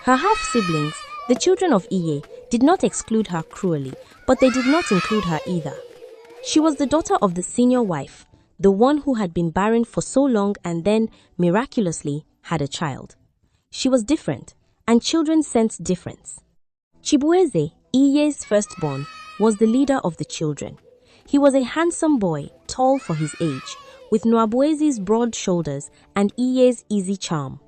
Her half-siblings, the children of Iye, did not exclude her cruelly, but they did not include her either. She was the daughter of the senior wife, the one who had been barren for so long and then, miraculously, had a child. She was different, and children sensed difference. Chibueze, Iye's firstborn, was the leader of the children. He was a handsome boy, tall for his age, with Nwabuezi's broad shoulders and Iye's easy charm.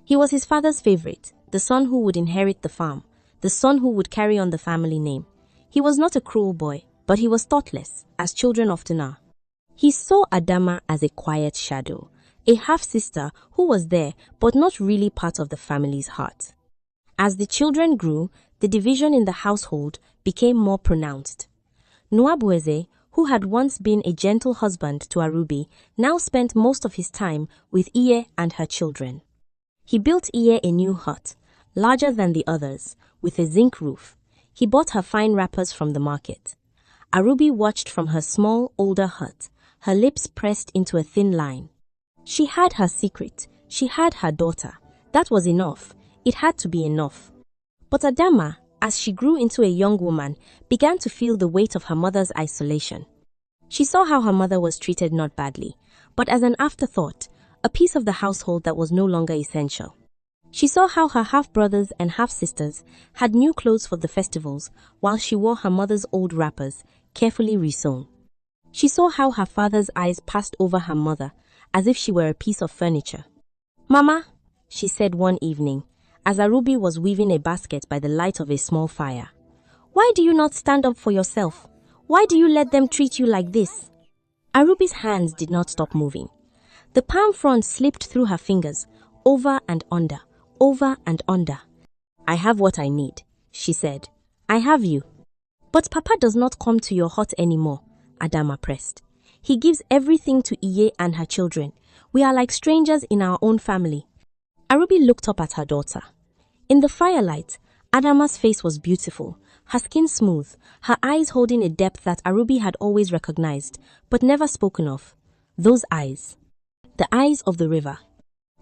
He was his father's favorite, the son who would inherit the farm, the son who would carry on the family name. He was not a cruel boy, but he was thoughtless, as children often are. He saw Adama as a quiet shadow, a half-sister who was there but not really part of the family's heart. As the children grew, the division in the household became more pronounced. Nwabueze, who had once been a gentle husband to Arubi, now spent most of his time with Iye and her children. He built Iye a new hut, larger than the others, with a zinc roof. He bought her fine wrappers from the market. Arubi watched from her small, older hut, her lips pressed into a thin line. She had her secret. She had her daughter. That was enough. It had to be enough. But Adama, as she grew into a young woman, began to feel the weight of her mother's isolation. She saw how her mother was treated not badly, but as an afterthought, a piece of the household that was no longer essential. She saw how her half-brothers and half-sisters had new clothes for the festivals, while she wore her mother's old wrappers, carefully resewn. She saw how her father's eyes passed over her mother, as if she were a piece of furniture. "Mama," she said one evening, as Arubi was weaving a basket by the light of a small fire. "Why do you not stand up for yourself? Why do you let them treat you like this?" Arubi's hands did not stop moving. The palm frond slipped through her fingers, over and under, over and under. "I have what I need," she said. "I have you." "But Papa does not come to your hut anymore," Adama pressed. "He gives everything to Iye and her children. We are like strangers in our own family." Arubi looked up at her daughter. In the firelight, Adama's face was beautiful, her skin smooth, her eyes holding a depth that Arubi had always recognized, but never spoken of. Those eyes. The eyes of the river.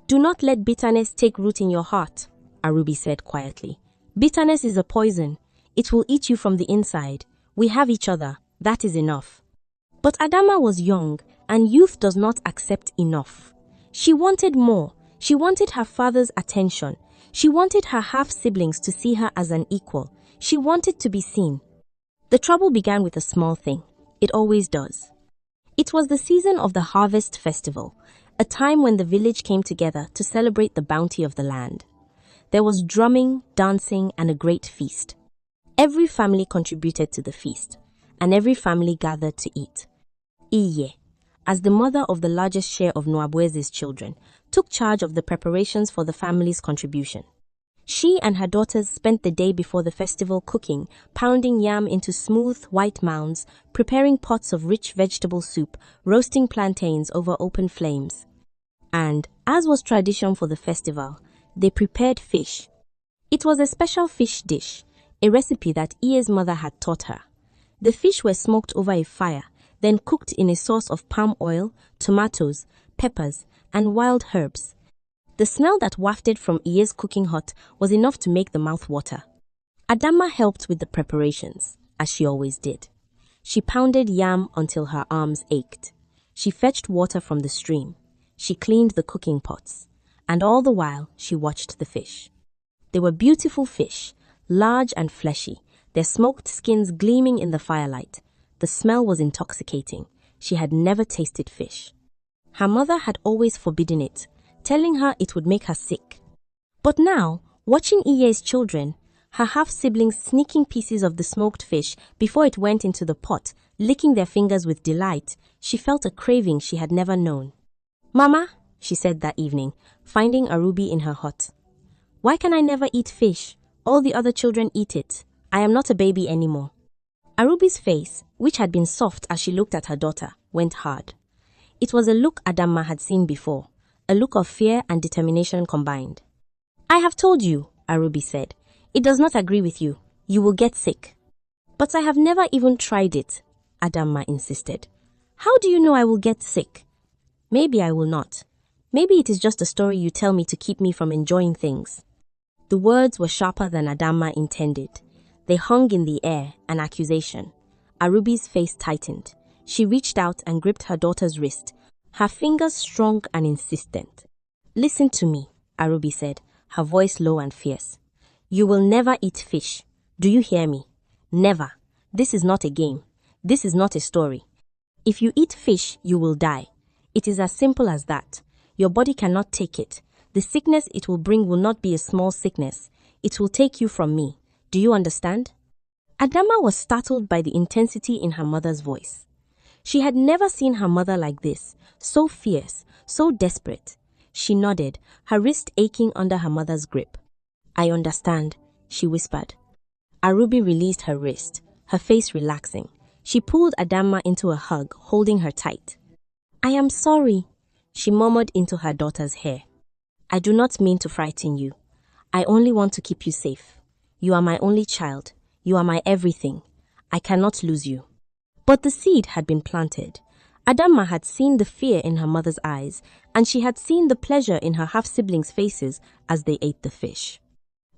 "Do not let bitterness take root in your heart," Arubi said quietly. "Bitterness is a poison. It will eat you from the inside. We have each other. That is enough." But Adama was young, and youth does not accept enough. She wanted more. She wanted her father's attention. She wanted her half-siblings to see her as an equal. She wanted to be seen. The trouble began with a small thing. It always does. It was the season of the harvest festival, a time when the village came together to celebrate the bounty of the land. There was drumming, dancing, and a great feast. Every family contributed to the feast, and every family gathered to eat. Iye, as the mother of the largest share of Nwabuezi's children, took charge of the preparations for the family's contribution. She and her daughters spent the day before the festival cooking, pounding yam into smooth, white mounds, preparing pots of rich vegetable soup, roasting plantains over open flames. And, as was tradition for the festival, they prepared fish. It was a special fish dish, a recipe that Iye's mother had taught her. The fish were smoked over a fire, then cooked in a sauce of palm oil, tomatoes, peppers, and wild herbs. The smell that wafted from Iye's cooking hut was enough to make the mouth water. Adama helped with the preparations, as she always did. She pounded yam until her arms ached. She fetched water from the stream. She cleaned the cooking pots. And all the while, she watched the fish. They were beautiful fish, large and fleshy, their smoked skins gleaming in the firelight. The smell was intoxicating. She had never tasted fish. Her mother had always forbidden it, telling her it would make her sick. But now, watching Iye's children, her half-siblings sneaking pieces of the smoked fish before it went into the pot, licking their fingers with delight, she felt a craving she had never known. "Mama," she said that evening, finding Arubi in her hut. "Why can I never eat fish? All the other children eat it. I am not a baby anymore." Arubi's face, which had been soft as she looked at her daughter, went hard. It was a look Adama had seen before, a look of fear and determination combined. "I have told you," Arubi said. "It does not agree with you. You will get sick." "But I have never even tried it," Adama insisted. "How do you know I will get sick?" "Maybe I will not. Maybe it is just a story you tell me to keep me from enjoying things." The words were sharper than Adamma intended. They hung in the air, an accusation. Arubi's face tightened. She reached out and gripped her daughter's wrist, her fingers strong and insistent. "Listen to me," Arubi said, her voice low and fierce. "You will never eat fish. Do you hear me? Never. This is not a game. This is not a story. If you eat fish, you will die. It is as simple as that. Your body cannot take it. The sickness it will bring will not be a small sickness. It will take you from me. Do you understand?" Adamma was startled by the intensity in her mother's voice. She had never seen her mother like this, so fierce, so desperate. She nodded, her wrist aching under her mother's grip. "I understand," she whispered. Arubi released her wrist, her face relaxing. She pulled Adamma into a hug, holding her tight. "I am sorry," she murmured into her daughter's hair. "I do not mean to frighten you. I only want to keep you safe. You are my only child. You are my everything. I cannot lose you." But the seed had been planted. Adamma had seen the fear in her mother's eyes, and she had seen the pleasure in her half-siblings' faces as they ate the fish.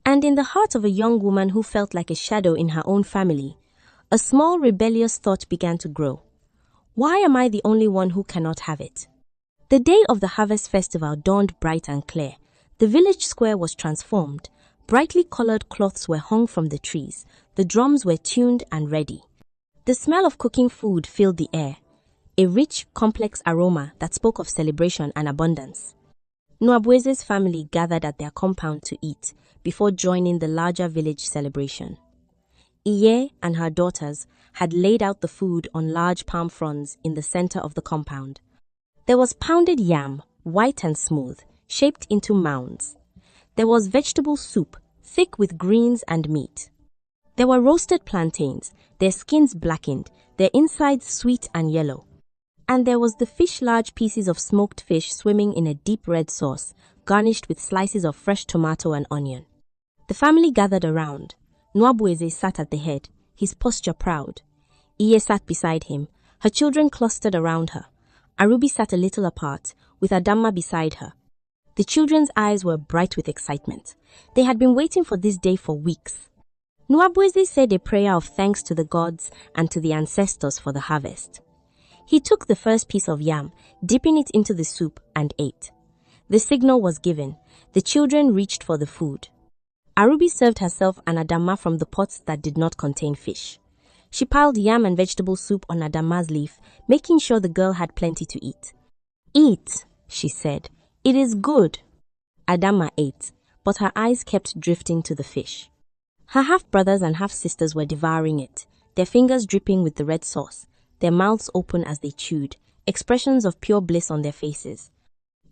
And in the heart of a young woman who felt like a shadow in her own family, a small rebellious thought began to grow. Why am I the only one who cannot have it? The day of the harvest festival dawned bright and clear. The village square was transformed. Brightly colored cloths were hung from the trees. The drums were tuned and ready. The smell of cooking food filled the air, a rich, complex aroma that spoke of celebration and abundance. Nwabueze's family gathered at their compound to eat before joining the larger village celebration. Iye and her daughters had laid out the food on large palm fronds in the center of the compound. There was pounded yam, white and smooth, shaped into mounds. There was vegetable soup, thick with greens and meat. There were roasted plantains, their skins blackened, their insides sweet and yellow. And there was the fish, large pieces of smoked fish swimming in a deep red sauce, garnished with slices of fresh tomato and onion. The family gathered around. Nwabueze sat at the head, his posture proud. Iye sat beside him, her children clustered around her. Arubi sat a little apart, with Adamma beside her. The children's eyes were bright with excitement. They had been waiting for this day for weeks. Nwabueze said a prayer of thanks to the gods and to the ancestors for the harvest. He took the first piece of yam, dipping it into the soup, and ate. The signal was given. The children reached for the food. Arubi served herself and Adamma from the pots that did not contain fish. She piled yam and vegetable soup on Adamma's leaf, making sure the girl had plenty to eat. "Eat," she said. "It is good." Adamma ate, but her eyes kept drifting to the fish. Her half-brothers and half-sisters were devouring it, their fingers dripping with the red sauce, their mouths open as they chewed, expressions of pure bliss on their faces.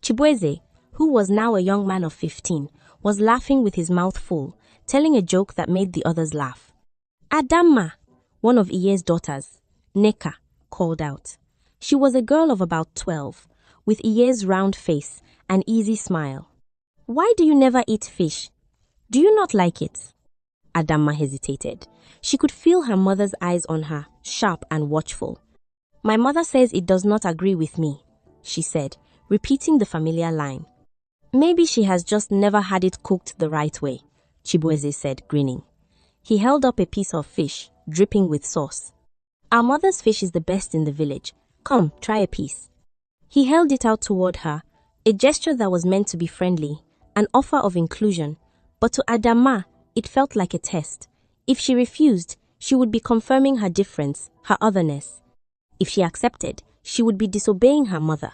Chibueze, who was now a young man of 15, was laughing with his mouth full, telling a joke that made the others laugh. "Adamma," one of Iye's daughters, Neka, called out. She was a girl of about 12, with Iye's round face and easy smile. "Why do you never eat fish? Do you not like it?" Adamma hesitated. She could feel her mother's eyes on her, sharp and watchful. "My mother says it does not agree with me," she said, repeating the familiar line. "Maybe she has just never had it cooked the right way," Chibueze said, grinning. He held up a piece of fish, dripping with sauce. "Our mother's fish is the best in the village. Come, try a piece." He held it out toward her, a gesture that was meant to be friendly, an offer of inclusion, but to Adamma, it felt like a test. If she refused, she would be confirming her difference, her otherness. If she accepted, she would be disobeying her mother.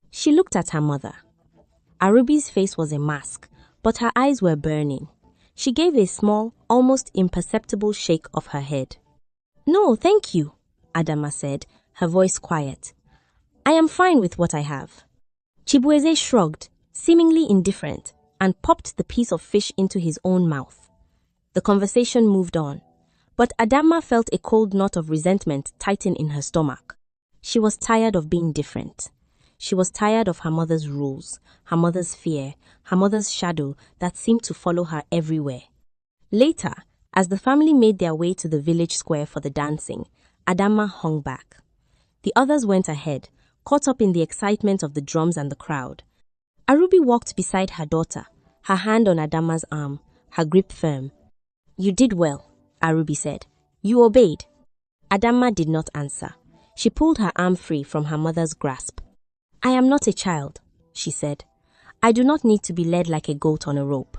She looked at her mother. Arubi's face was a mask, but her eyes were burning. She gave a small, almost imperceptible shake of her head. "No, thank you," Adamma said, her voice quiet. "I am fine with what I have." Chibueze shrugged, seemingly indifferent, and popped the piece of fish into his own mouth. The conversation moved on, but Adamma felt a cold knot of resentment tighten in her stomach. She was tired of being different. She was tired of her mother's rules, her mother's fear, her mother's shadow that seemed to follow her everywhere. Later, as the family made their way to the village square for the dancing, Adamma hung back. The others went ahead, caught up in the excitement of the drums and the crowd. Arubi walked beside her daughter, her hand on Adamma's arm, her grip firm. "You did well," Arubi said. "You obeyed." Adamma did not answer. She pulled her arm free from her mother's grasp. "I am not a child," she said. "I do not need to be led like a goat on a rope."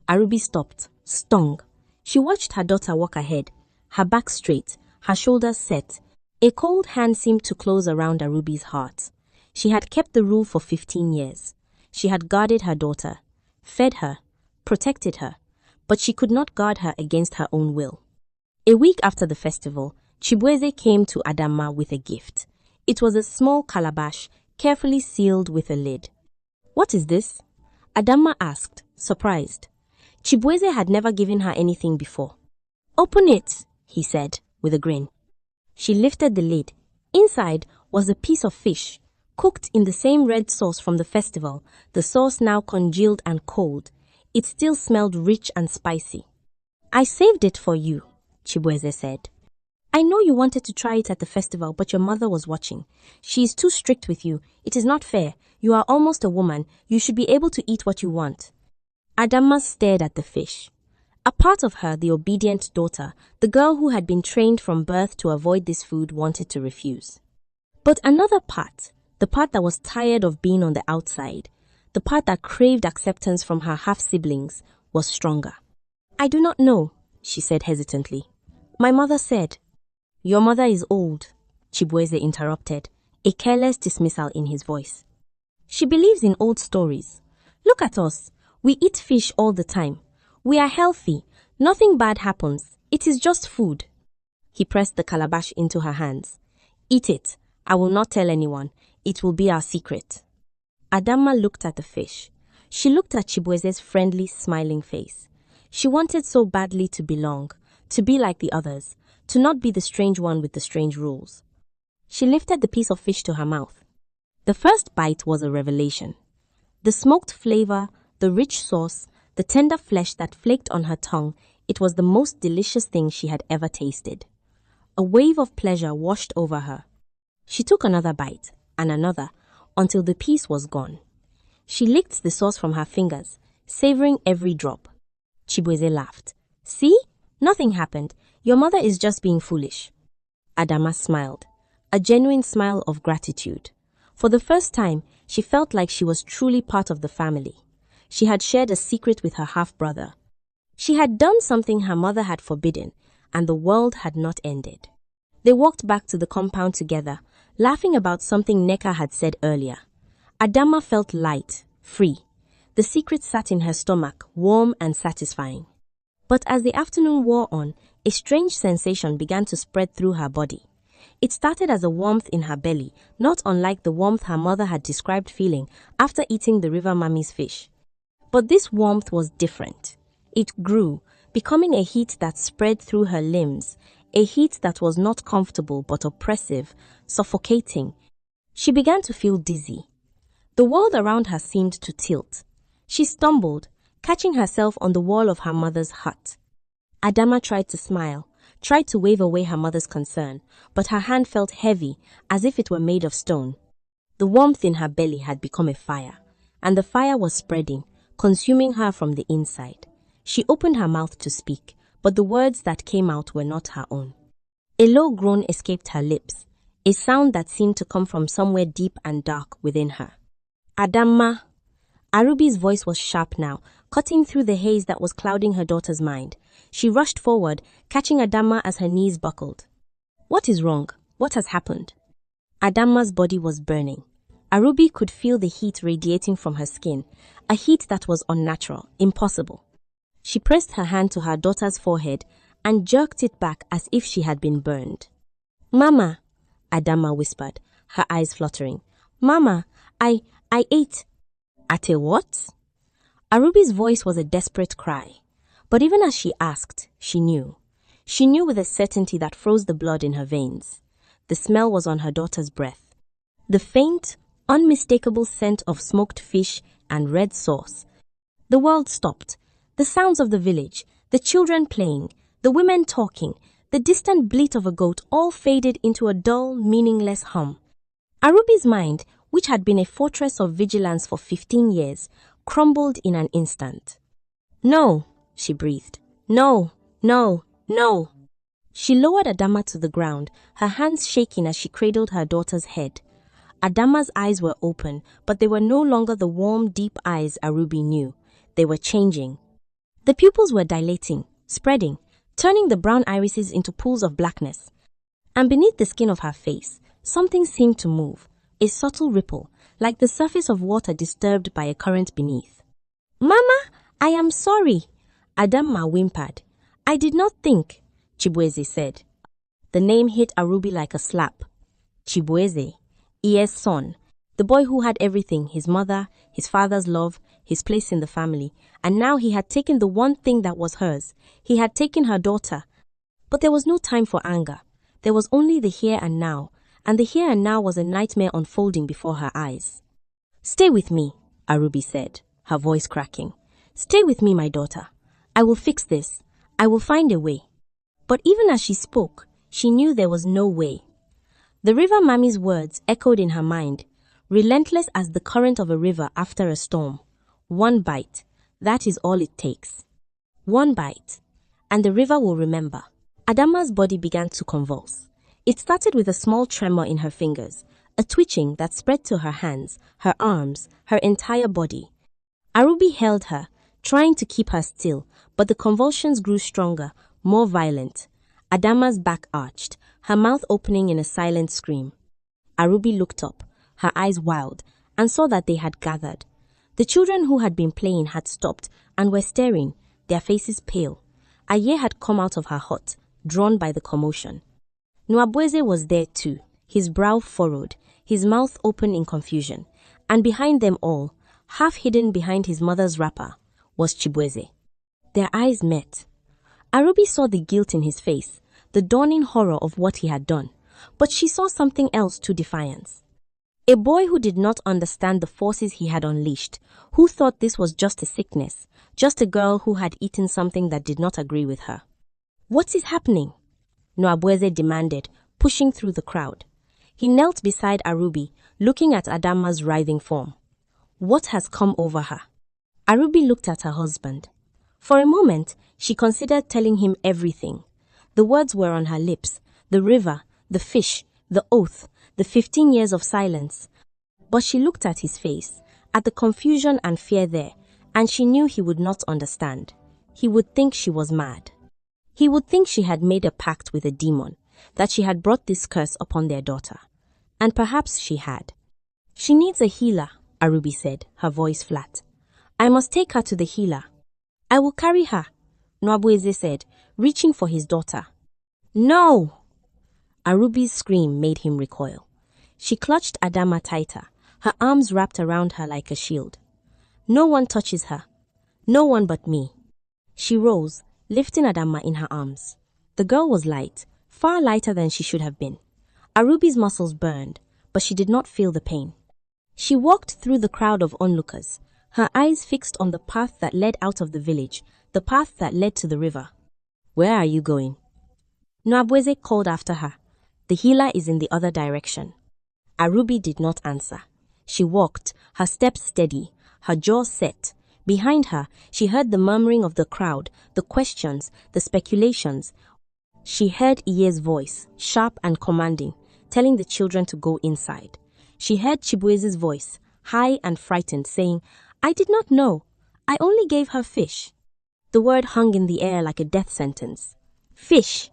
Arubi stopped, stung. She watched her daughter walk ahead, her back straight, her shoulders set. A cold hand seemed to close around Arubi's heart. She had kept the rule for 15 years. She had guarded her daughter, fed her, protected her, but she could not guard her against her own will. A week after the festival, Chibueze came to Adamma with a gift. It was a small calabash, carefully sealed with a lid. "What is this?" Adamma asked, surprised. Chibueze had never given her anything before. "Open it," he said, with a grin. She lifted the lid. Inside was a piece of fish, cooked in the same red sauce from the festival, the sauce now congealed and cold. It still smelled rich and spicy. "I saved it for you," Chibueze said. "I know you wanted to try it at the festival, but your mother was watching. She is too strict with you. It is not fair. You are almost a woman. You should be able to eat what you want." Adamma stared at the fish. A part of her, the obedient daughter, the girl who had been trained from birth to avoid this food, wanted to refuse. But another part, the part that was tired of being on the outside, the part that craved acceptance from her half-siblings, was stronger. "I do not know," she said hesitantly. "My mother said." "Your mother is old," Chibueze interrupted, a careless dismissal in his voice. "She believes in old stories. Look at us. We eat fish all the time. We are healthy. Nothing bad happens. It is just food." He pressed the calabash into her hands. "Eat it. I will not tell anyone. It will be our secret." Adamma looked at the fish. She looked at Chibueze's friendly, smiling face. She wanted so badly to belong, to be like the others, to not be the strange one with the strange rules. She lifted the piece of fish to her mouth. The first bite was a revelation. The smoked flavor, the rich sauce, the tender flesh that flaked on her tongue, it was the most delicious thing she had ever tasted. A wave of pleasure washed over her. She took another bite, and another, until the piece was gone. She licked the sauce from her fingers, savoring every drop. Chibueze laughed. "See? Nothing happened. Your mother is just being foolish." Adamma smiled, a genuine smile of gratitude. For the first time, she felt like she was truly part of the family. She had shared a secret with her half-brother. She had done something her mother had forbidden, and the world had not ended. They walked back to the compound together, laughing about something Neka had said earlier. Adamma felt light, free. The secret sat in her stomach, warm and satisfying. But as the afternoon wore on, a strange sensation began to spread through her body. It started as a warmth in her belly, not unlike the warmth her mother had described feeling after eating the River Mami's fish. But this warmth was different. It grew, becoming a heat that spread through her limbs, a heat that was not comfortable but oppressive, suffocating. She began to feel dizzy. The world around her seemed to tilt. She stumbled, catching herself on the wall of her mother's hut. Adamma tried to smile, tried to wave away her mother's concern, but her hand felt heavy, as if it were made of stone. The warmth in her belly had become a fire, and the fire was spreading, consuming her from the inside. She opened her mouth to speak, but the words that came out were not her own. A low groan escaped her lips, a sound that seemed to come from somewhere deep and dark within her. "Adamma." Arubi's voice was sharp now, cutting through the haze that was clouding her daughter's mind. She rushed forward, catching Adamma as her knees buckled. "What is wrong? What has happened?" Adamma's body was burning. Arubi could feel the heat radiating from her skin, a heat that was unnatural, impossible. She pressed her hand to her daughter's forehead and jerked it back as if she had been burned. "Mama," Adamma whispered, her eyes fluttering. "Mama, I ate." "At a what?" Arubi's voice was a desperate cry. But even as she asked, she knew. She knew with a certainty that froze the blood in her veins. The smell was on her daughter's breath. The faint, unmistakable scent of smoked fish and red sauce. The world stopped. The sounds of the village, the children playing, the women talking, the distant bleat of a goat all faded into a dull, meaningless hum. Arubi's mind, which had been a fortress of vigilance for 15 years, crumbled in an instant. "No," she breathed. No, no, no. She lowered Adama to the ground, her hands shaking as she cradled her daughter's head. Adama's eyes were open, but they were no longer the warm, deep eyes Arubi knew. They were changing. The pupils were dilating, spreading, turning the brown irises into pools of blackness. And beneath the skin of her face, something seemed to move, a subtle ripple, like the surface of water disturbed by a current beneath. Mama, I am sorry, Adama whimpered. I did not think, Chibueze said. The name hit Arubi like a slap. Chibueze, Iye's son, the boy who had everything, his mother, his father's love, his place in the family, and now he had taken the one thing that was hers. He had taken her daughter. But there was no time for anger. There was only the here and now, and the here and now was a nightmare unfolding before her eyes. Stay with me, Arubi said, her voice cracking. Stay with me, my daughter. I will fix this. I will find a way. But even as she spoke, she knew there was no way. The River Mami's words echoed in her mind, relentless as the current of a river after a storm. One bite, that is all it takes. One bite, and the river will remember. Adama's body began to convulse. It started with a small tremor in her fingers, a twitching that spread to her hands, her arms, her entire body. Arubi held her, trying to keep her still, but the convulsions grew stronger, more violent. Adama's back arched, her mouth opening in a silent scream. Arubi looked up, her eyes wild, and saw that they had gathered. The children who had been playing had stopped and were staring, their faces pale. Aye had come out of her hut, drawn by the commotion. Nwabweze was there too, his brow furrowed, his mouth open in confusion, and behind them all, half hidden behind his mother's wrapper, was Chibueze. Their eyes met. Arubi saw the guilt in his face, the dawning horror of what he had done, but she saw something else to defiance. A boy who did not understand the forces he had unleashed, who thought this was just a sickness, just a girl who had eaten something that did not agree with her. What is happening? Nwabweze demanded, pushing through the crowd. He knelt beside Arubi, looking at Adama's writhing form. What has come over her? Arubi looked at her husband. For a moment, she considered telling him everything. The words were on her lips, the river, the fish, the oath, the 15 years of silence. But she looked at his face, at the confusion and fear there, and she knew he would not understand. He would think she was mad. He would think she had made a pact with a demon, that she had brought this curse upon their daughter. And perhaps she had. She needs a healer, Arubi said, her voice flat. I must take her to the healer. I will carry her, Nwabweze said, reaching for his daughter. No! Arubi's scream made him recoil. She clutched Adama tighter, her arms wrapped around her like a shield. No one touches her. No one but me. She rose, lifting Adama in her arms. The girl was light, far lighter than she should have been. Arubi's muscles burned, but she did not feel the pain. She walked through the crowd of onlookers, her eyes fixed on the path that led out of the village, the path that led to the river. Where are you going? Nwabweze called after her. The healer is in the other direction. Arubi did not answer. She walked, her steps steady, her jaw set. Behind her, she heard the murmuring of the crowd, the questions, the speculations. She heard Iye's voice, sharp and commanding, telling the children to go inside. She heard Chibueze's voice, high and frightened, saying, I did not know. I only gave her fish. The word hung in the air like a death sentence. Fish!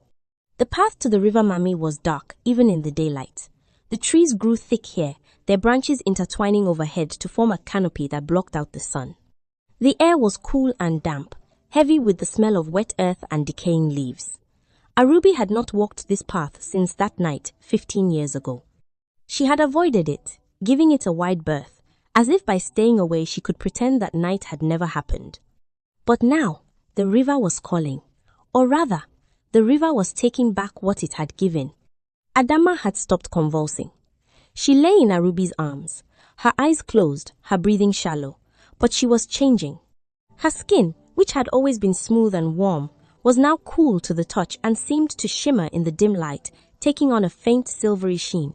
The path to the River Mami was dark, even in the daylight. The trees grew thick here, their branches intertwining overhead to form a canopy that blocked out the sun. The air was cool and damp, heavy with the smell of wet earth and decaying leaves. Arubi had not walked this path since that night 15 years ago. She had avoided it, giving it a wide berth, as if by staying away she could pretend that night had never happened. But now, the river was calling. Or rather, the river was taking back what it had given. Adama had stopped convulsing. She lay in Arubi's arms, her eyes closed, her breathing shallow, but she was changing. Her skin, which had always been smooth and warm, was now cool to the touch and seemed to shimmer in the dim light, taking on a faint silvery sheen.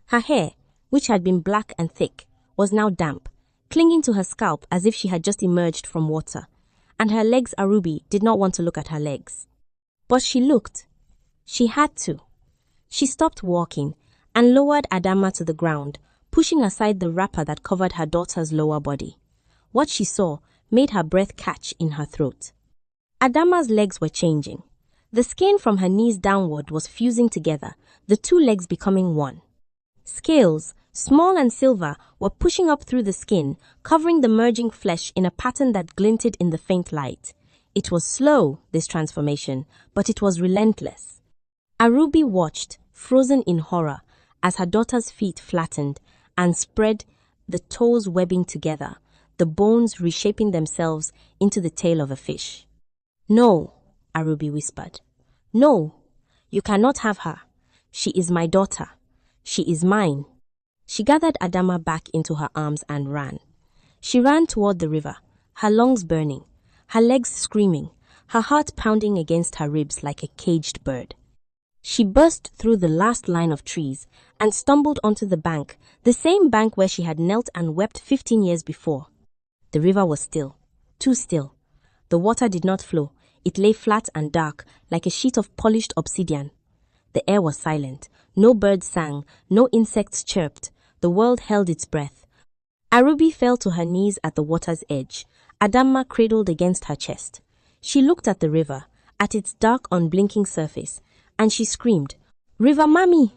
Her hair, which had been black and thick, was now damp, clinging to her scalp as if she had just emerged from water. and her legs Arubi did not want to look at her legs. But she looked. She had to. She stopped walking and lowered Adama to the ground, pushing aside the wrapper that covered her daughter's lower body. What she saw made her breath catch in her throat. Adama's legs were changing. The skin from her knees downward was fusing together, the two legs becoming one. Scales, small and silver, were pushing up through the skin, covering the merging flesh in a pattern that glinted in the faint light. It was slow, this transformation, but it was relentless. Arubi watched, frozen in horror, as her daughter's feet flattened and spread, the toes webbing together, the bones reshaping themselves into the tail of a fish. "No," Arubi whispered. "No, you cannot have her. She is my daughter. She is mine." She gathered Adama back into her arms and ran. She ran toward the river, her lungs burning, her legs screaming, her heart pounding against her ribs like a caged bird. She burst through the last line of trees and stumbled onto the bank, the same bank where she had knelt and wept 15 years before. The river was still, too still. The water did not flow. It lay flat and dark, like a sheet of polished obsidian. The air was silent. No birds sang, no insects chirped. The world held its breath. Arubi fell to her knees at the water's edge, Adama cradled against her chest. She looked at the river, at its dark, unblinking surface, and she screamed, "River Mami,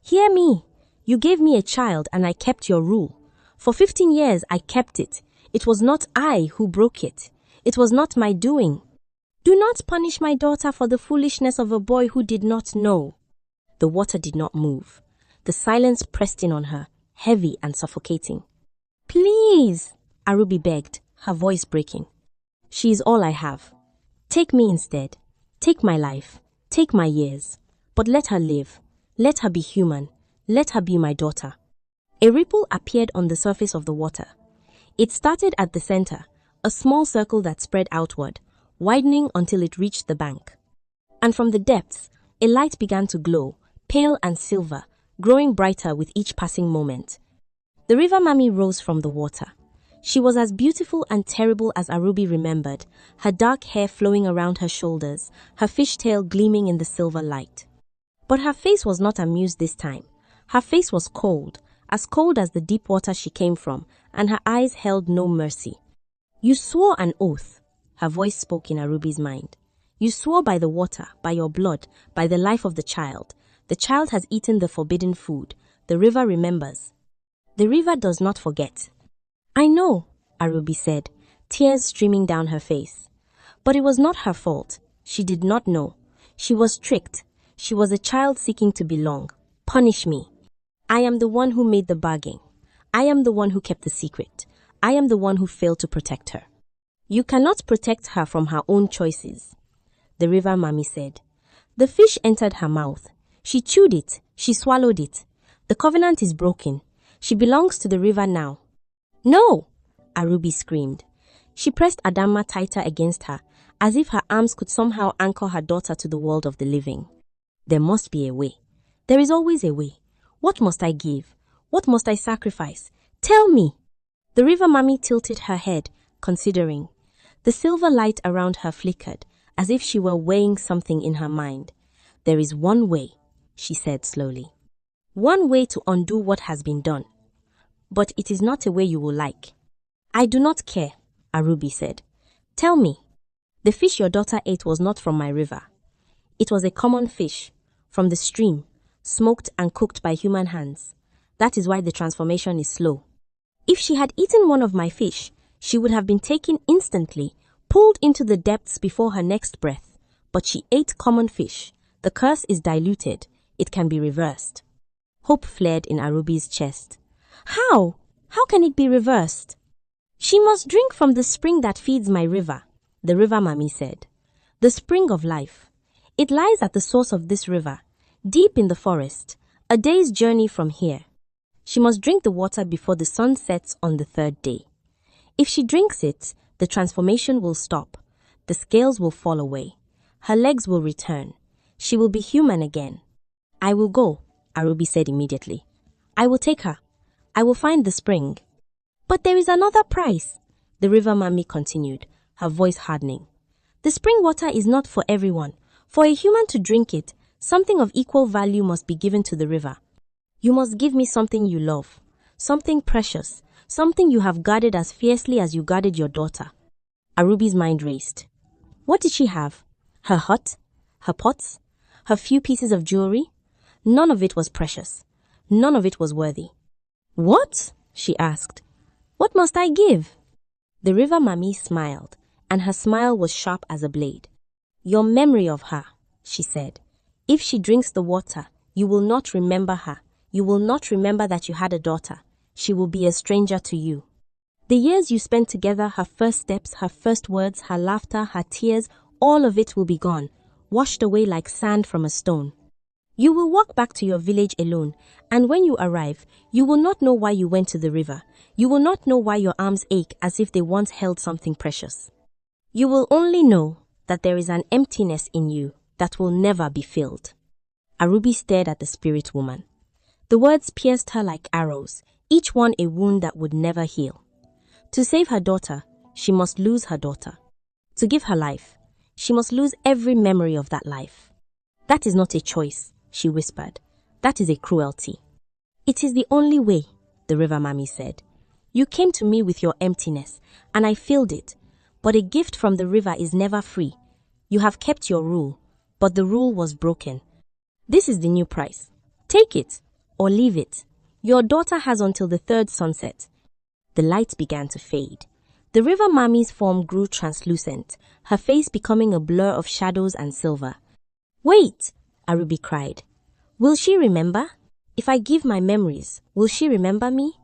hear me! You gave me a child and I kept your rule. For 15 years I kept it. It was not I who broke it. It was not my doing. Do not punish my daughter for the foolishness of a boy who did not know." The water did not move. The silence pressed in on her, heavy and suffocating. "Please," Arubi begged, her voice breaking. "She is all I have. Take me instead. Take my life. Take my years. But let her live. Let her be human. Let her be my daughter." A ripple appeared on the surface of the water. It started at the center, a small circle that spread outward, widening until it reached the bank. And from the depths, a light began to glow, pale and silver, growing brighter with each passing moment. The River Mami rose from the water. She was as beautiful and terrible as Arubi remembered, her dark hair flowing around her shoulders, her fishtail gleaming in the silver light. But her face was not amused this time. Her face was cold as the deep water she came from, and her eyes held no mercy. "You swore an oath," her voice spoke in Arubi's mind. "You swore by the water, by your blood, by the life of the child. The child has eaten the forbidden food. The river remembers. The river does not forget." "I know," Arubi said, tears streaming down her face. But it was not her fault. She did not know. She was tricked. She was a child seeking to belong. "Punish me. I am the one who made the bargain. I am the one who kept the secret. I am the one who failed to protect her." "You cannot protect her from her own choices," the River Mami said. The fish entered her mouth. She chewed it. She swallowed it. The covenant is broken. She belongs to the river now. "No!" Arubi screamed. She pressed Adama tighter against her, as if her arms could somehow anchor her daughter to the world of the living. "There must be a way. There is always a way. What must I give? What must I sacrifice? Tell me!" The River Mami tilted her head, considering. The silver light around her flickered, as if she were weighing something in her mind. "There is one way," she said slowly. "One way to undo what has been done. But it is not a way you will like." "I do not care," Arubi said. "Tell me." "The fish your daughter ate was not from my river. It was a common fish, from the stream, smoked and cooked by human hands. That is why the transformation is slow. If she had eaten one of my fish, she would have been taken instantly, pulled into the depths before her next breath. But she ate common fish. The curse is diluted. It can be reversed." Hope flared in Arubi's chest. "How? How can it be reversed?" "She must drink from the spring that feeds my river," the River Mami said. "The spring of life. It lies at the source of this river, deep in the forest, a day's journey from here. She must drink the water before the sun sets on the 3rd day. If she drinks it, the transformation will stop. The scales will fall away. Her legs will return. She will be human again." "I will go," Arubi said immediately. "I will take her. I will find the spring." "But there is another price," the River Mami continued, her voice hardening. The spring water is not for everyone. For a human to drink it, something of equal value must be given to the river. You must give me something you love, something precious, something you have guarded as fiercely as you guarded your daughter. Arubi's mind raced. What did she have? Her hut? Her pots? Her few pieces of jewelry? None of it was precious. None of it was worthy. What? She asked. What must I give? The River Mami smiled, and her smile was sharp as a blade. Your memory of her, she said. If she drinks the water, you will not remember her. You will not remember that you had a daughter. She will be a stranger to you. The years you spent together, her first steps, her first words, her laughter, her tears, all of it will be gone, washed away like sand from a stone. You will walk back to your village alone, and when you arrive, you will not know why you went to the river. You will not know why your arms ache as if they once held something precious. You will only know that there is an emptiness in you that will never be filled. Arubi stared at the spirit woman. The words pierced her like arrows, each one a wound that would never heal. To save her daughter, she must lose her daughter. To give her life, she must lose every memory of that life. That is not a choice, she whispered. That is a cruelty. It is the only way, the River Mami said. You came to me with your emptiness, and I filled it. But a gift from the river is never free. You have kept your rule, but the rule was broken. This is the new price. Take it, or leave it. Your daughter has until the third sunset. The light began to fade. The River Mami's form grew translucent, her face becoming a blur of shadows and silver. Wait, Arubi cried. Will she remember? If I give my memories, will she remember me?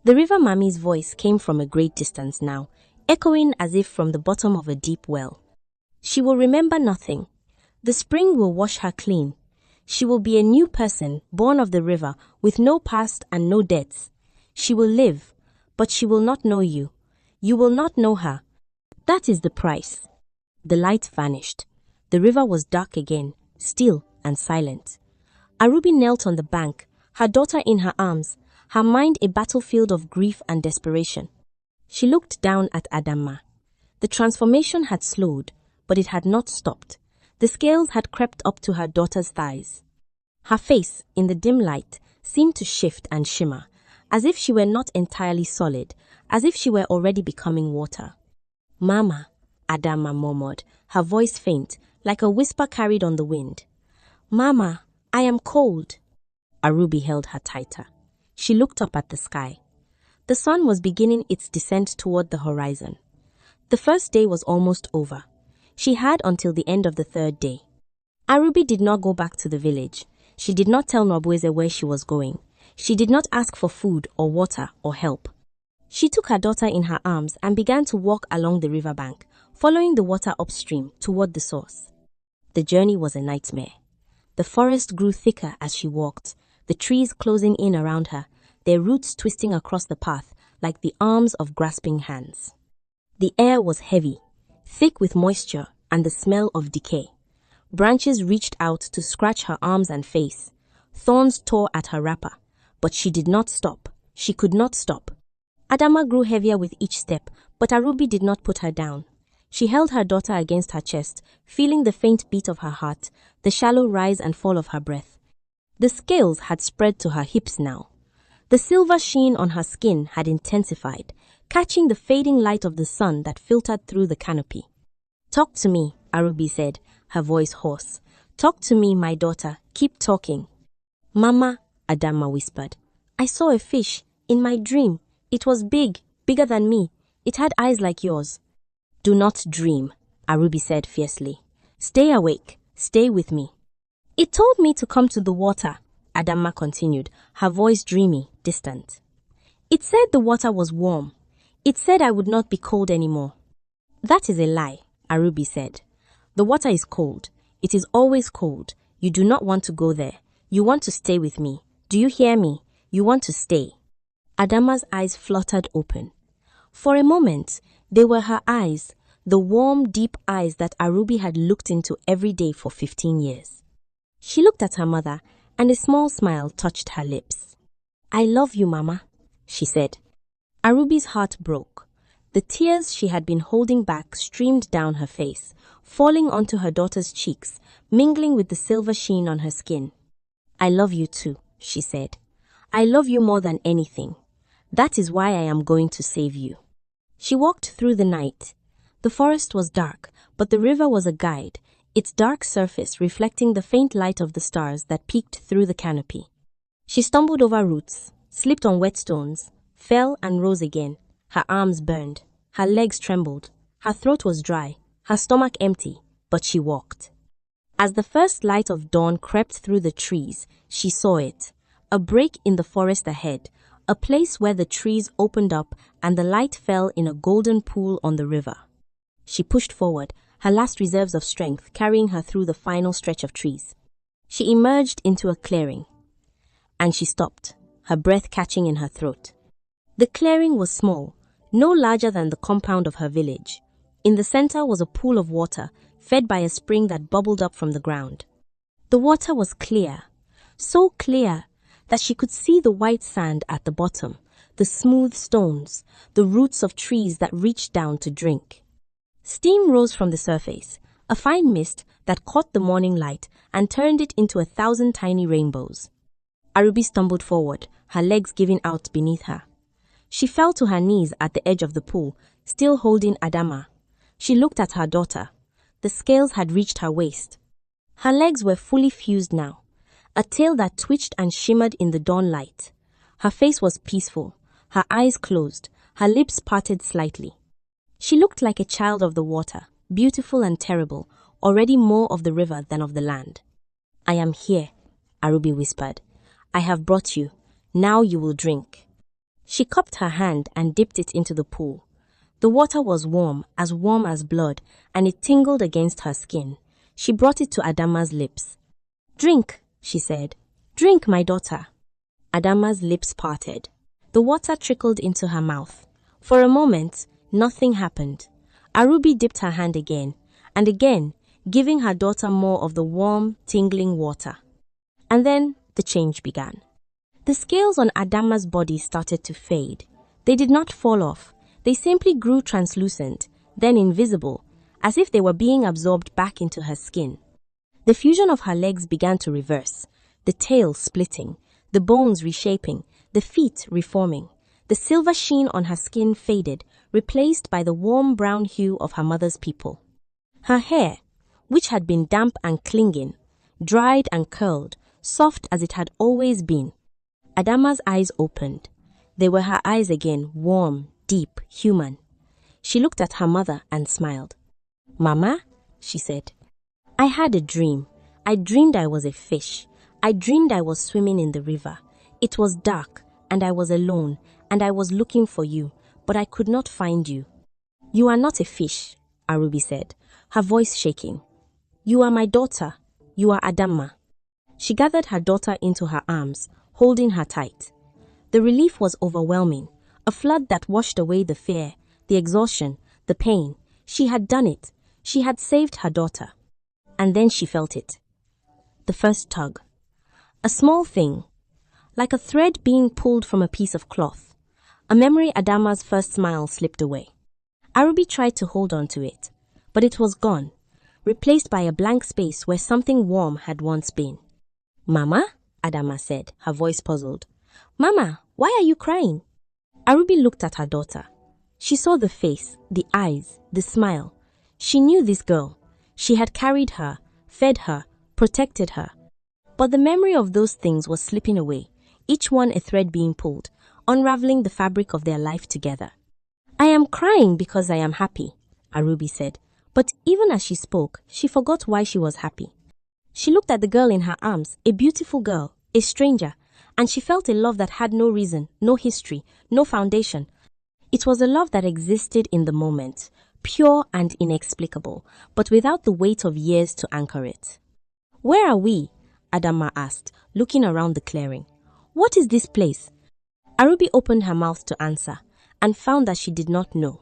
The River Mami's voice came from a great distance now, echoing as if from the bottom of a deep well. She will remember nothing. The spring will wash her clean. She will be a new person, born of the river, with no past and no debts. She will live, but she will not know you. You will not know her. That is the price. The light vanished. The river was dark again, still and silent. Arubi knelt on the bank, her daughter in her arms, her mind a battlefield of grief and desperation. She looked down at Adamma. The transformation had slowed, but it had not stopped. The scales had crept up to her daughter's thighs. Her face, in the dim light, seemed to shift and shimmer, as if she were not entirely solid, as if she were already becoming water. Mama, Adamma murmured, her voice faint, like a whisper carried on the wind. Mama, I am cold. Arubi held her tighter. She looked up at the sky. The sun was beginning its descent toward the horizon. The first day was almost over. She had until the end of the third day. Arubi did not go back to the village. She did not tell Nwabueze where she was going. She did not ask for food or water or help. She took her daughter in her arms and began to walk along the riverbank, following the water upstream toward the source. The journey was a nightmare. The forest grew thicker as she walked, the trees closing in around her, their roots twisting across the path like the arms of grasping hands. The air was heavy, thick with moisture and the smell of decay. Branches reached out to scratch her arms and face. Thorns tore at her wrapper, but she did not stop. She could not stop. Adamma grew heavier with each step, but Arubi did not put her down. She held her daughter against her chest, feeling the faint beat of her heart, the shallow rise and fall of her breath. The scales had spread to her hips now. The silver sheen on her skin had intensified, catching the fading light of the sun that filtered through the canopy. Talk to me, Arubi said, her voice hoarse. Talk to me, my daughter. Keep talking. Mama, Adamma whispered. I saw a fish, in my dream. It was big, bigger than me. It had eyes like yours. Do not dream, Arubi said fiercely. Stay awake. Stay with me. It told me to come to the water, Adamma continued, her voice dreamy, distant. It said the water was warm. It said I would not be cold anymore. That is a lie, Arubi said. The water is cold. It is always cold. You do not want to go there. You want to stay with me. Do you hear me? You want to stay. Adamma's eyes fluttered open. For a moment, they were her eyes, the warm, deep eyes that Arubi had looked into every day for 15 years. She looked at her mother, and a small smile touched her lips. I love you, Mama, she said. Arubi's heart broke. The tears she had been holding back streamed down her face, falling onto her daughter's cheeks, mingling with the silver sheen on her skin. "I love you too," she said. "I love you more than anything. That is why I am going to save you." She walked through the night. The forest was dark, but the river was a guide, its dark surface reflecting the faint light of the stars that peeked through the canopy. She stumbled over roots, slipped on wet stones, fell and rose again. Her arms burned, her legs trembled, her throat was dry, her stomach empty, but she walked. As the first light of dawn crept through the trees, she saw it, a break in the forest ahead, a place where the trees opened up and the light fell in a golden pool on the river. She pushed forward, her last reserves of strength carrying her through the final stretch of trees. She emerged into a clearing, and she stopped, her breath catching in her throat. The clearing was small, no larger than the compound of her village. In the center was a pool of water, fed by a spring that bubbled up from the ground. The water was clear, so clear that she could see the white sand at the bottom, the smooth stones, the roots of trees that reached down to drink. Steam rose from the surface, a fine mist that caught the morning light and turned it into 1,000 tiny rainbows. Arubi stumbled forward, her legs giving out beneath her. She fell to her knees at the edge of the pool, still holding Adama. She looked at her daughter. The scales had reached her waist. Her legs were fully fused now, a tail that twitched and shimmered in the dawn light. Her face was peaceful, her eyes closed, her lips parted slightly. She looked like a child of the water, beautiful and terrible, already more of the river than of the land. "I am here," Arubi whispered. "I have brought you. Now you will drink." She cupped her hand and dipped it into the pool. The water was warm as blood, and it tingled against her skin. She brought it to Adama's lips. "Drink," she said. "Drink, my daughter." Adama's lips parted. The water trickled into her mouth. For a moment, nothing happened. Arubi dipped her hand again, and again, giving her daughter more of the warm, tingling water. And then the change began. The scales on Adama's body started to fade. They did not fall off. They simply grew translucent, then invisible, as if they were being absorbed back into her skin. The fusion of her legs began to reverse, the tail splitting, the bones reshaping, the feet reforming. The silver sheen on her skin faded, replaced by the warm brown hue of her mother's people. Her hair, which had been damp and clinging, dried and curled, soft as it had always been. Adama's eyes opened. They were her eyes again, warm, deep, human. She looked at her mother and smiled. "Mama," she said, "I had a dream. I dreamed I was a fish. I dreamed I was swimming in the river. It was dark, and I was alone, and I was looking for you, but I could not find you." "You are not a fish," Arubi said, her voice shaking. "You are my daughter. You are Adama." She gathered her daughter into her arms, holding her tight. The relief was overwhelming, a flood that washed away the fear, the exhaustion, the pain. She had done it. She had saved her daughter. And then she felt it. The first tug. A small thing, like a thread being pulled from a piece of cloth. A memory Adama's first smile slipped away. Arubi tried to hold on to it, but it was gone, replaced by a blank space where something warm had once been. "Mama?" Adama said, her voice puzzled. "Mama, why are you crying?" Arubi looked at her daughter. She saw the face, the eyes, the smile. She knew this girl. She had carried her, fed her, protected her. But the memory of those things was slipping away, each one a thread being pulled, unraveling the fabric of their life together. "I am crying because I am happy," Arubi said. But even as she spoke, she forgot why she was happy. She looked at the girl in her arms, a beautiful girl, a stranger, and she felt a love that had no reason, no history, no foundation. It was a love that existed in the moment, pure and inexplicable, but without the weight of years to anchor it. "Where are we?" Adama asked, looking around the clearing. "What is this place?" Arubi opened her mouth to answer, and found that she did not know.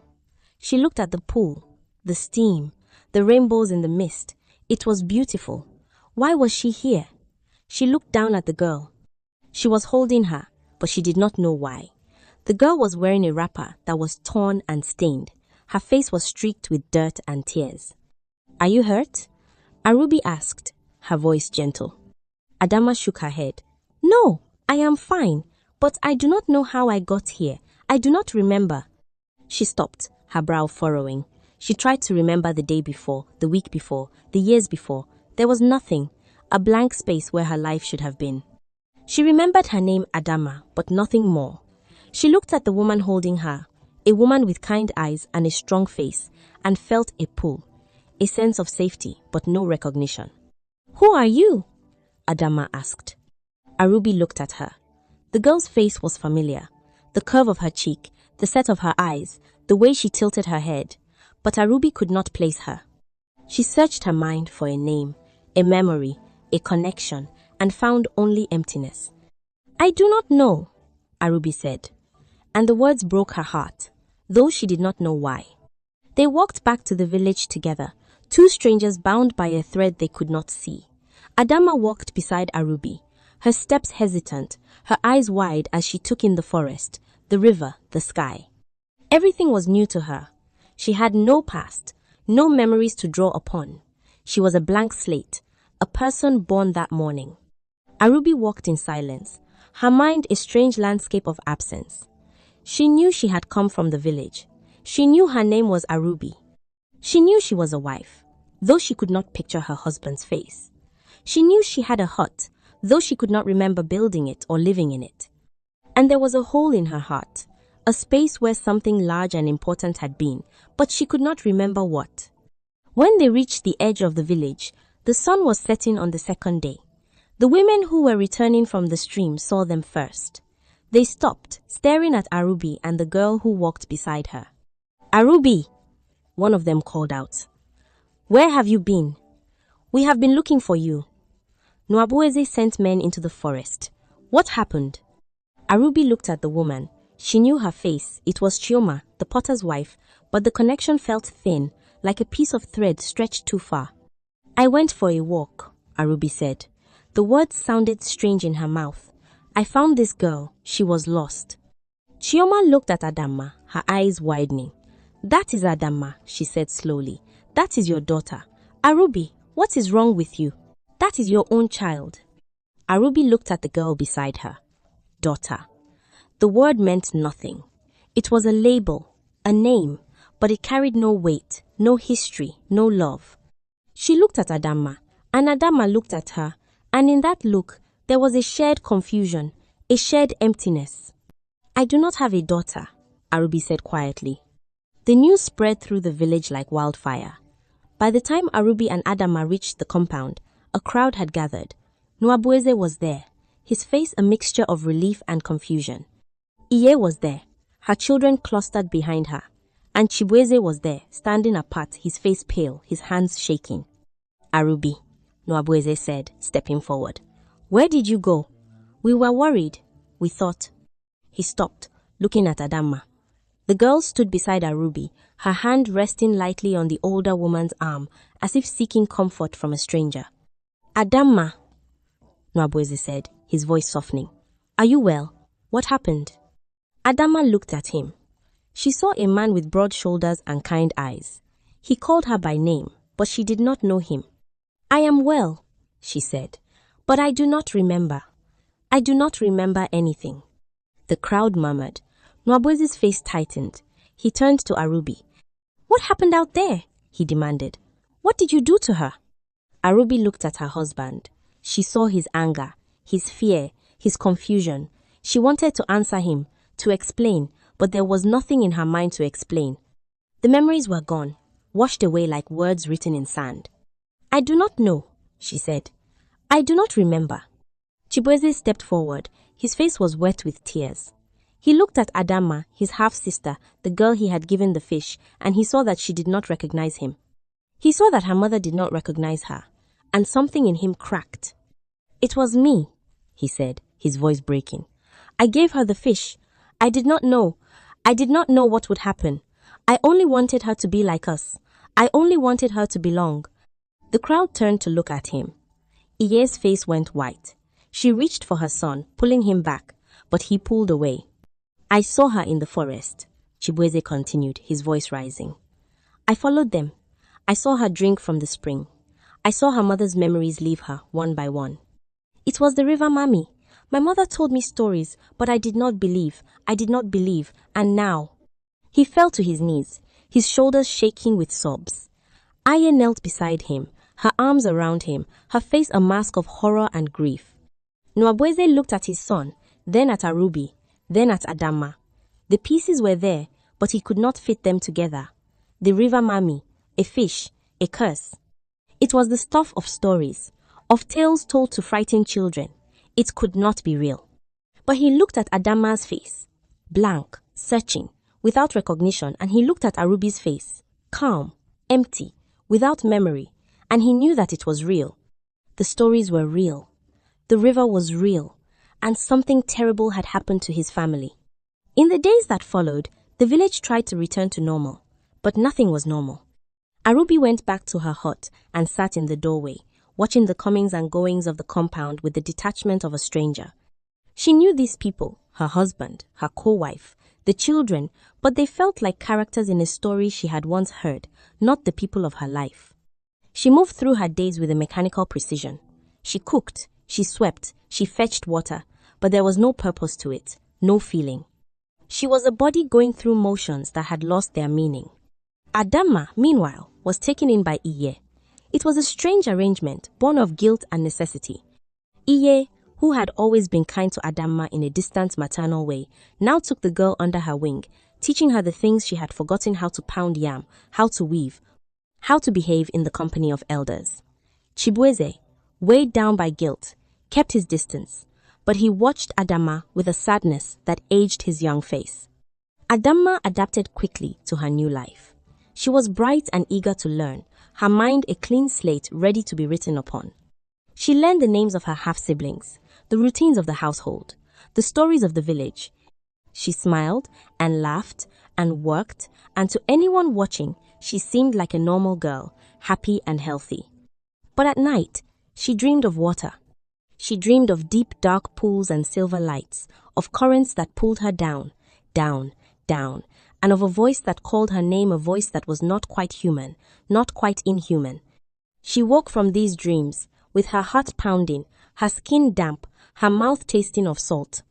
She looked at the pool, the steam, the rainbows in the mist. It was beautiful. Why was she here? She looked down at the girl. She was holding her, but she did not know why. The girl was wearing a wrapper that was torn and stained. Her face was streaked with dirt and tears. "Are you hurt?" Arubi asked, her voice gentle. Adama shook her head. "No, I am fine, but I do not know how I got here. I do not remember." She stopped, her brow furrowing. She tried to remember the day before, the week before, the years before. There was nothing, a blank space where her life should have been. She remembered her name Adama, but nothing more. She looked at the woman holding her, a woman with kind eyes and a strong face, and felt a pull, a sense of safety, but no recognition. "Who are you?" Adama asked. Arubi looked at her. The girl's face was familiar, the curve of her cheek, the set of her eyes, the way she tilted her head, but Arubi could not place her. She searched her mind for a name, a memory, a connection, and found only emptiness. "I do not know," Arubi said, and the words broke her heart, though she did not know why. They walked back to the village together, two strangers bound by a thread they could not see. Adama walked beside Arubi, her steps hesitant, her eyes wide as she took in the forest, the river, the sky. Everything was new to her. She had no past, no memories to draw upon. She was a blank slate, a person born that morning. Arubi walked in silence, her mind a strange landscape of absence. She knew she had come from the village. She knew her name was Arubi. She knew she was a wife, though she could not picture her husband's face. She knew she had a hut, though she could not remember building it or living in it. And there was a hole in her heart, a space where something large and important had been, but she could not remember what. When they reached the edge of the village, the sun was setting on the second day. The women who were returning from the stream saw them first. They stopped, staring at Arubi and the girl who walked beside her. "Arubi!" one of them called out. "Where have you been? We have been looking for you." Nwabueze sent men into the forest. What happened? Arubi looked at the woman. She knew her face. It was Chioma, the potter's wife, but the connection felt thin, like a piece of thread stretched too far. "I went for a walk," Arubi said. The words sounded strange in her mouth. "I found this girl. She was lost." Chioma looked at Adama, her eyes widening. "That is Adama," she said slowly. "That is your daughter. Arubi, what is wrong with you? That is your own child." Arubi looked at the girl beside her. Daughter. The word meant nothing. It was a label, a name, but it carried no weight, no history, no love. She looked at Adama, and Adama looked at her, and in that look, there was a shared confusion, a shared emptiness. "I do not have a daughter," Arubi said quietly. The news spread through the village like wildfire. By the time Arubi and Adama reached the compound, a crowd had gathered. Nwabueze was there, his face a mixture of relief and confusion. Iye was there, her children clustered behind her, and Chibueze was there, standing apart, his face pale, his hands shaking. "Arubi," Nwabueze said, stepping forward. "Where did you go? We were worried. We thought." He stopped, looking at Adama. The girl stood beside Arubi, her hand resting lightly on the older woman's arm, as if seeking comfort from a stranger. "Adama," Nwabueze said, his voice softening. "Are you well? What happened?" Adama looked at him. She saw a man with broad shoulders and kind eyes. He called her by name, but she did not know him. "I am well," she said, "but I do not remember. I do not remember anything." The crowd murmured. Nwabueze's face tightened. He turned to Arubi. "What happened out there?" he demanded. "What did you do to her?" Arubi looked at her husband. She saw his anger, his fear, his confusion. She wanted to answer him, to explain, but there was nothing in her mind to explain. The memories were gone, washed away like words written in sand. "I do not know," she said. "I do not remember." Chibueze stepped forward. His face was wet with tears. He looked at Adama, his half-sister, the girl he had given the fish, and he saw that she did not recognize him. He saw that her mother did not recognize her, and something in him cracked. "It was me," he said, his voice breaking. "I gave her the fish. I did not know. I did not know what would happen. I only wanted her to be like us. I only wanted her to belong." The crowd turned to look at him. Iye's face went white. She reached for her son, pulling him back, but he pulled away. I saw her in the forest, Chibueze continued, his voice rising. I followed them. I saw her drink from the spring. I saw her mother's memories leave her, one by one. It was the River Mami. My mother told me stories, but I did not believe. And now... He fell to his knees, his shoulders shaking with sobs. Aya knelt beside him, her arms around him, her face a mask of horror and grief. Nwabweze looked at his son, then at Arubi, then at Adama. The pieces were there, but he could not fit them together. The River Mami, a fish, a curse. It was the stuff of stories, of tales told to frighten children. It could not be real. But he looked at Adama's face, blank, searching, without recognition, and he looked at Arubi's face, calm, empty, without memory, and he knew that it was real. The stories were real. The river was real, and something terrible had happened to his family. In the days that followed, the village tried to return to normal, but nothing was normal. Arubi went back to her hut and sat in the doorway, watching the comings and goings of the compound with the detachment of a stranger. She knew these people, her husband, her co-wife, the children, but they felt like characters in a story she had once heard, not the people of her life. She moved through her days with a mechanical precision. She cooked, she swept, she fetched water, but there was no purpose to it, no feeling. She was a body going through motions that had lost their meaning. Adama, meanwhile, was taken in by Iye. It was a strange arrangement, born of guilt and necessity. Iye, who had always been kind to Adama in a distant maternal way, now took the girl under her wing, teaching her the things she had forgotten: how to pound yam, how to weave, how to behave in the company of elders. Chibueze, weighed down by guilt, kept his distance, but he watched Adama with a sadness that aged his young face. Adama adapted quickly to her new life. She was bright and eager to learn, her mind a clean slate ready to be written upon. She learned the names of her half-siblings, the routines of the household, the stories of the village. She smiled and laughed and worked, and to anyone watching, she seemed like a normal girl, happy and healthy. But at night, she dreamed of water. She dreamed of deep, dark pools and silver lights, of currents that pulled her down, down, down, and of a voice that called her name, a voice that was not quite human, not quite inhuman. She woke from these dreams, with her heart pounding, her skin damp, her mouth tasting of salt.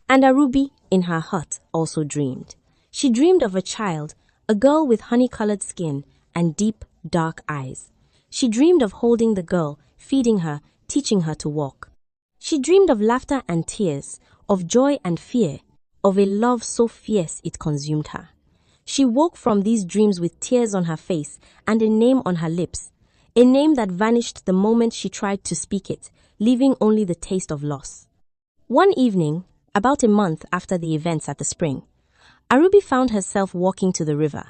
And Arubi, in her hut, also dreamed. She dreamed of a child, a girl with honey-colored skin and deep, dark eyes. She dreamed of holding the girl, feeding her, teaching her to walk. She dreamed of laughter and tears, of joy and fear, of a love so fierce it consumed her. She woke from these dreams with tears on her face and a name on her lips, a name that vanished the moment she tried to speak it, leaving only the taste of loss. One evening, about a month after the events at the spring, Arubi found herself walking to the river.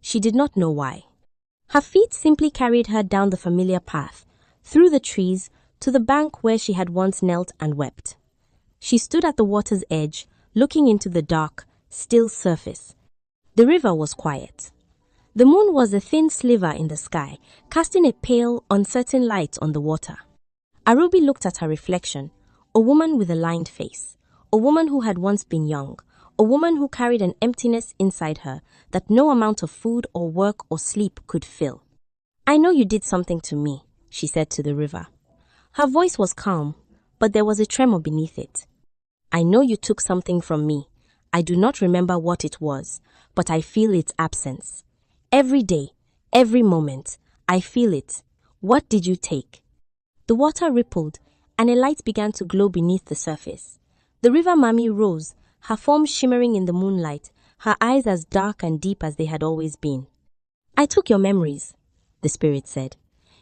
She did not know why. Her feet simply carried her down the familiar path, through the trees, to the bank where she had once knelt and wept. She stood at the water's edge, looking into the dark, still surface. The river was quiet. The moon was a thin sliver in the sky, casting a pale, uncertain light on the water. Arubi looked at her reflection, a woman with a lined face, a woman who had once been young, a woman who carried an emptiness inside her that no amount of food or work or sleep could fill. "I know you did something to me," she said to the river. Her voice was calm, but there was a tremor beneath it. "I know you took something from me. I do not remember what it was, but I feel its absence. Every day, every moment, I feel it. What did you take?" The water rippled, and a light began to glow beneath the surface. The River Mami rose, her form shimmering in the moonlight, her eyes as dark and deep as they had always been. "I took your memories," the spirit said.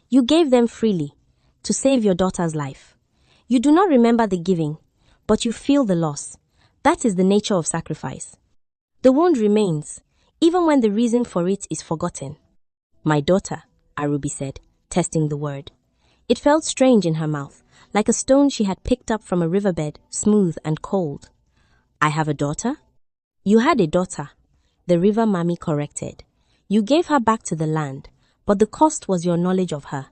"You gave them freely, to save your daughter's life. You do not remember the giving, but you feel the loss. That is the nature of sacrifice. The wound remains, even when the reason for it is forgotten." "My daughter," Arubi said, testing the word. It felt strange in her mouth, like a stone she had picked up from a riverbed, smooth and cold. "I have a daughter?" "You had a daughter," the River Mami corrected. "You gave her back to the land, but the cost was your knowledge of her.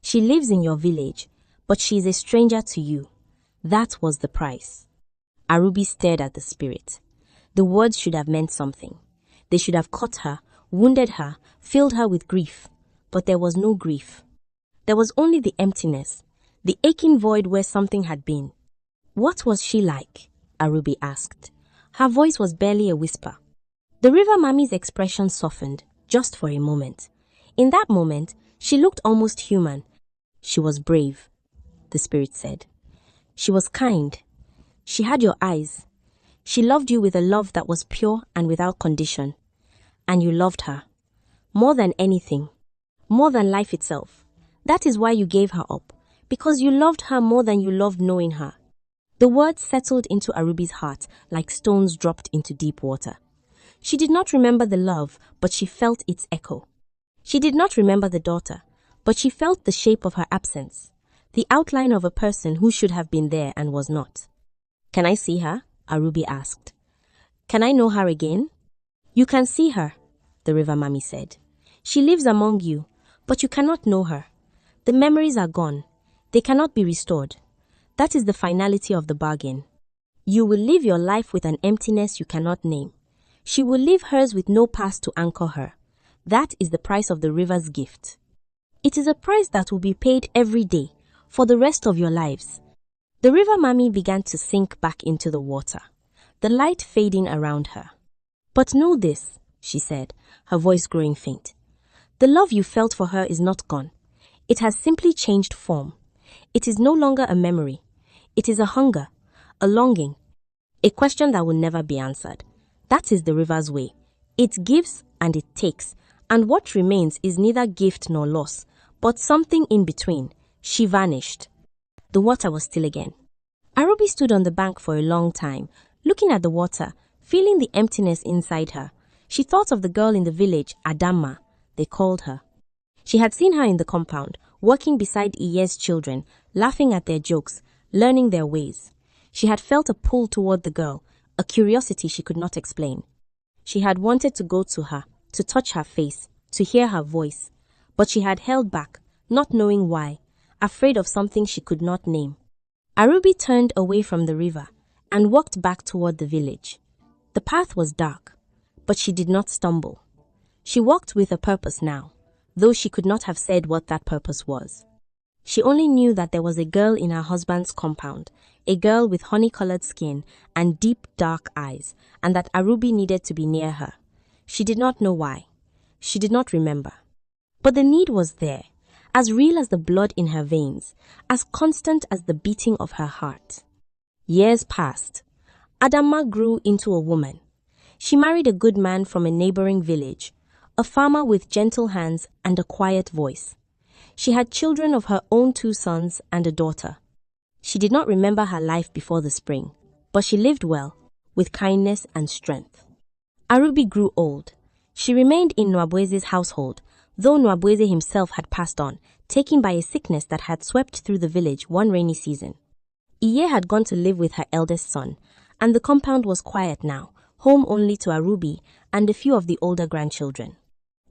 She lives in your village, but she is a stranger to you. That was the price." Arubi stared at the spirit. The words should have meant something. They should have cut her, wounded her, filled her with grief. But there was no grief. There was only the emptiness, the aching void where something had been. What was she like? Arubi asked. Her voice was barely a whisper. The River Mami's expression softened, just for a moment. In that moment, she looked almost human. She was brave, the spirit said. She was kind. She had your eyes. She loved you with a love that was pure and without condition. And you loved her. More than anything. More than life itself. That is why you gave her up. Because you loved her more than you loved knowing her. The words settled into Arubi's heart like stones dropped into deep water. She did not remember the love, but she felt its echo. She did not remember the daughter, but she felt the shape of her absence, the outline of a person who should have been there and was not. Can I see her? Arubi asked. Can I know her again? You can see her, the River Mami said. She lives among you, but you cannot know her. The memories are gone. They cannot be restored. That is the finality of the bargain. You will live your life with an emptiness you cannot name. She will live hers with no past to anchor her. That is the price of the river's gift. It is a price that will be paid every day, for the rest of your lives. The River Mami began to sink back into the water, the light fading around her. But know this, she said, her voice growing faint. The love you felt for her is not gone. It has simply changed form. It is no longer a memory. It is a hunger, a longing, a question that will never be answered. That is the river's way. It gives and it takes, and what remains is neither gift nor loss, but something in between. She vanished. The water was still again. Arubi stood on the bank for a long time, looking at the water, feeling the emptiness inside her. She thought of the girl in the village, Adamma, they called her. She had seen her in the compound, working beside Iye's children, laughing at their jokes, learning their ways. She had felt a pull toward the girl, a curiosity she could not explain. She had wanted to go to her, to touch her face, to hear her voice, but she had held back, not knowing why, afraid of something she could not name. Arubi turned away from the river and walked back toward the village. The path was dark, but she did not stumble. She walked with a purpose now, though she could not have said what that purpose was. She only knew that there was a girl in her husband's compound, a girl with honey-colored skin and deep, dark eyes, and that Arubi needed to be near her. She did not know why. She did not remember. But the need was there, as real as the blood in her veins, as constant as the beating of her heart. Years passed. Adamma grew into a woman. She married a good man from a neighboring village, a farmer with gentle hands and a quiet voice. She had children of her own 2 sons and a daughter. She did not remember her life before the spring, but she lived well, with kindness and strength. Arubi grew old. She remained in Nwabueze's household, though Nwabueze himself had passed on, taken by a sickness that had swept through the village one rainy season. Iye had gone to live with her eldest son, and the compound was quiet now, home only to Arubi and a few of the older grandchildren.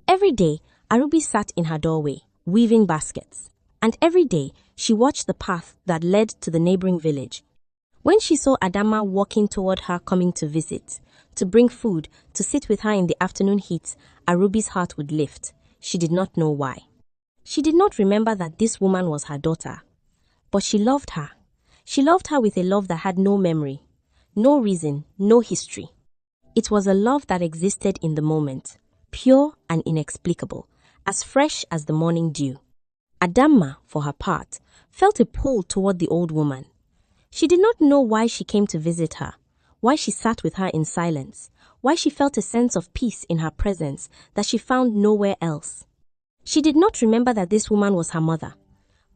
Every day, Arubi sat in her doorway, weaving baskets, and every day she watched the path that led to the neighboring village. When she saw Adamma walking toward her coming to visit, to bring food, to sit with her in the afternoon heat, Arubi's heart would lift. She did not know why. She did not remember that this woman was her daughter. But she loved her. She loved her with a love that had no memory, no reason, no history. It was a love that existed in the moment, pure and inexplicable, as fresh as the morning dew. Adamma, for her part, felt a pull toward the old woman. She did not know why she came to visit her, why she sat with her in silence, why she felt a sense of peace in her presence that she found nowhere else. She did not remember that this woman was her mother,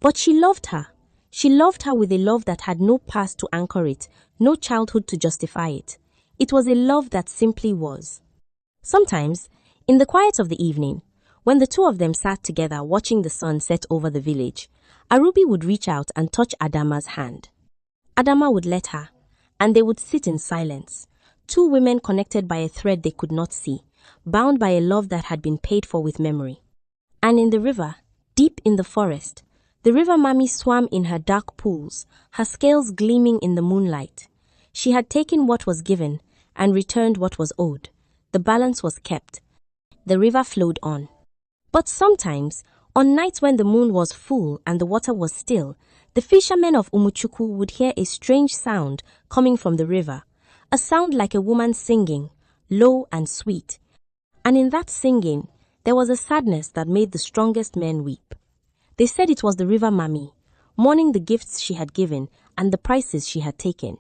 but she loved her. She loved her with a love that had no past to anchor it, no childhood to justify it. It was a love that simply was. Sometimes, in the quiet of the evening, when the 2 of them sat together watching the sun set over the village, Arubi would reach out and touch Adamma's hand. Adamma would let her, and they would sit in silence, 2 women connected by a thread they could not see, bound by a love that had been paid for with memory. And in the river, deep in the forest, the River Mami swam in her dark pools, her scales gleaming in the moonlight. She had taken what was given, and returned what was owed. The balance was kept. The river flowed on. But sometimes, on nights when the moon was full and the water was still, the fishermen of Umuchukwu would hear a strange sound coming from the river, a sound like a woman singing, low and sweet. And in that singing, there was a sadness that made the strongest men weep. They said it was the River Mami, mourning the gifts she had given and the prices she had taken.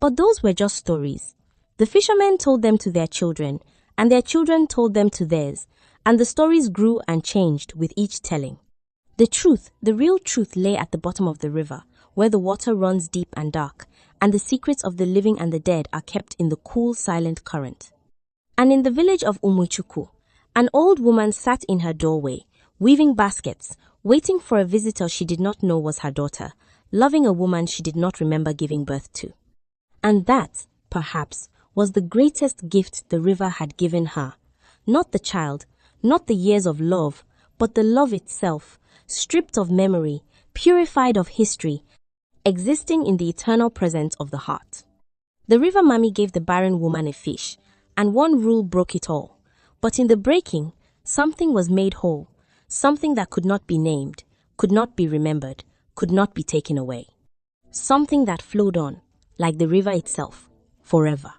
But those were just stories. The fishermen told them to their children, and their children told them to theirs, and the stories grew and changed with each telling. The truth, the real truth, lay at the bottom of the river, where the water runs deep and dark, and the secrets of the living and the dead are kept in the cool, silent current. And in the village of Umuchukwu, an old woman sat in her doorway, weaving baskets, waiting for a visitor she did not know was her daughter, loving a woman she did not remember giving birth to. And that, perhaps, was the greatest gift the river had given her. Not the child, not the years of love, but the love itself, stripped of memory, purified of history, existing in the eternal presence of the heart. The River Mami gave the barren woman a fish, and one rule broke it all. But in the breaking, something was made whole, something that could not be named, could not be remembered, could not be taken away. Something that flowed on, like the river itself, forever.